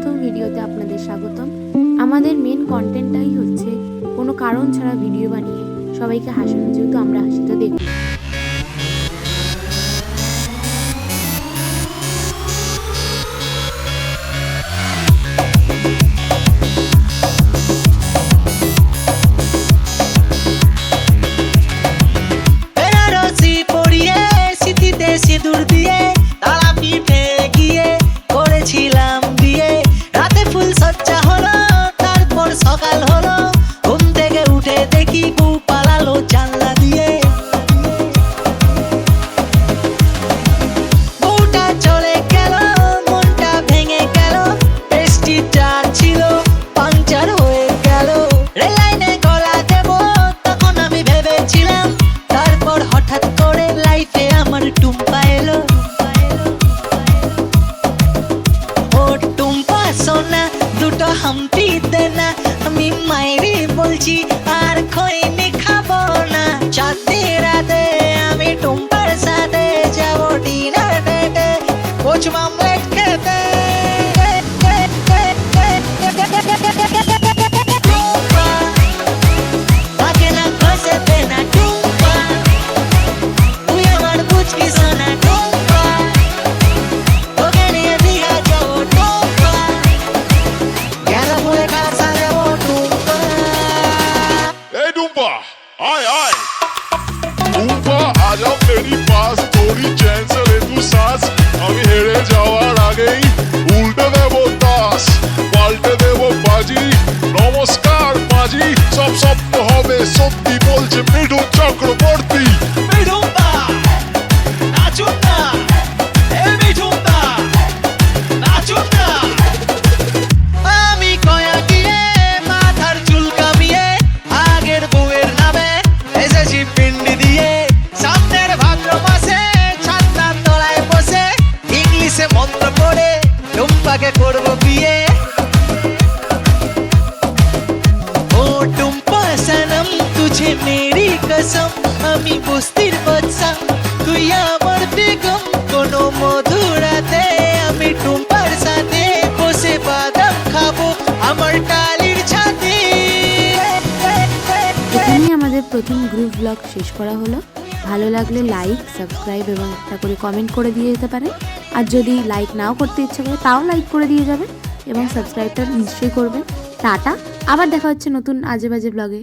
প্রথম ভিডিওতে আপনাদের স্বাগতম। আমাদের মেন কন্টেন্টটাই হচ্ছে কোনো কারণ ছাড়া ভিডিও বানিয়ে সবাইকে হাসানো, যেহেতু আমরা হাসি তো দেখি। সিঁদুর দিয়ে তারা পিঠে গিয়ে করেছিলাম বিয়ে, রাতে ফুল সজ্জা হলো, তারপর সকাল হলো, ঘুম থেকে উঠে দেখি বউ পালালো জানলা দিয়ে। বউটা চলে গেল, মনটা ভেঙে গেল, টেস্টিটা ছিল পাংচার হয়ে গেল। রেল লাইনে গলা দেব তখন আমি ভেবেছিলাম, তারপর হঠাৎ করে লাইফে আমার টুম্পা এলো। ও টুম্পা সোনা দুটো হাম্পি দে না, আমি মাইরি বলছি আর খৈনি খাবো না। চাঁদনি রাতে আমি টুম্পার সাথে যাবো ডিনার ডেটে, কোচ মামলেট খেতে। টুম্পা তাকে না ঘষেতে না, টুম্পা তুই আমার বুঝকি সোনা। টুম্পা তোকে নিয়ে দীঘা যাবো, টুম্পা গেল বলে কাছে যাবো। টুম্পা ए डूम्पा आए आए डूम्पा आजा मेरी पास, थोड़ी चैन से ले तू सांस। আমি হেরে যাওয়ার আগেই উল্টে দেবো তাস, পাল্টে দেবো বাজি। নমস্কার মাঝি, সব স্বপ্ন হবে সত্যি বলছে মিঠুন চক্রবর্তী। মিঠুনদা নাচুন না, এ মিঠুনদা নাচুন না। আমি কয়া গিয়ে মাথার চুল কামিয়ে আগের বউয়ের নামে এসেছি পিন্ডি দিয়ে। সামনের ভাদ্র মাসে ছাদনার তলায় বসে ইংলিশে মন্ত্র পড়ে টুম্পাকে করবো বিয়ে। ও টুম্পা সনম তুঝে মেরি কসম, আমি বস্তির বাচ্চা তুই আমার বেগম। কোনো মধুরাতে আমি টুম্পার সাথে বসে বাদাম খাবো আমার টালির ছাদে। এখানেই আমাদের প্রথম গ্রুপ ব্লগ শেষ করা হলো। ভালো লাগলে লাইক, সাবস্ক্রাইব এবং একটা করে কমেন্ট করে দিয়ে যেতে পারেন। আর যদি লাইক নাও করতে ইচ্ছে করে তাও লাইক করে দিয়ে যাবেন এবং সাবস্ক্রাইবটা নিশ্চয়ই করবেন। টাটা, আবার দেখা হচ্ছে নতুন আজে বাজে ব্লগে।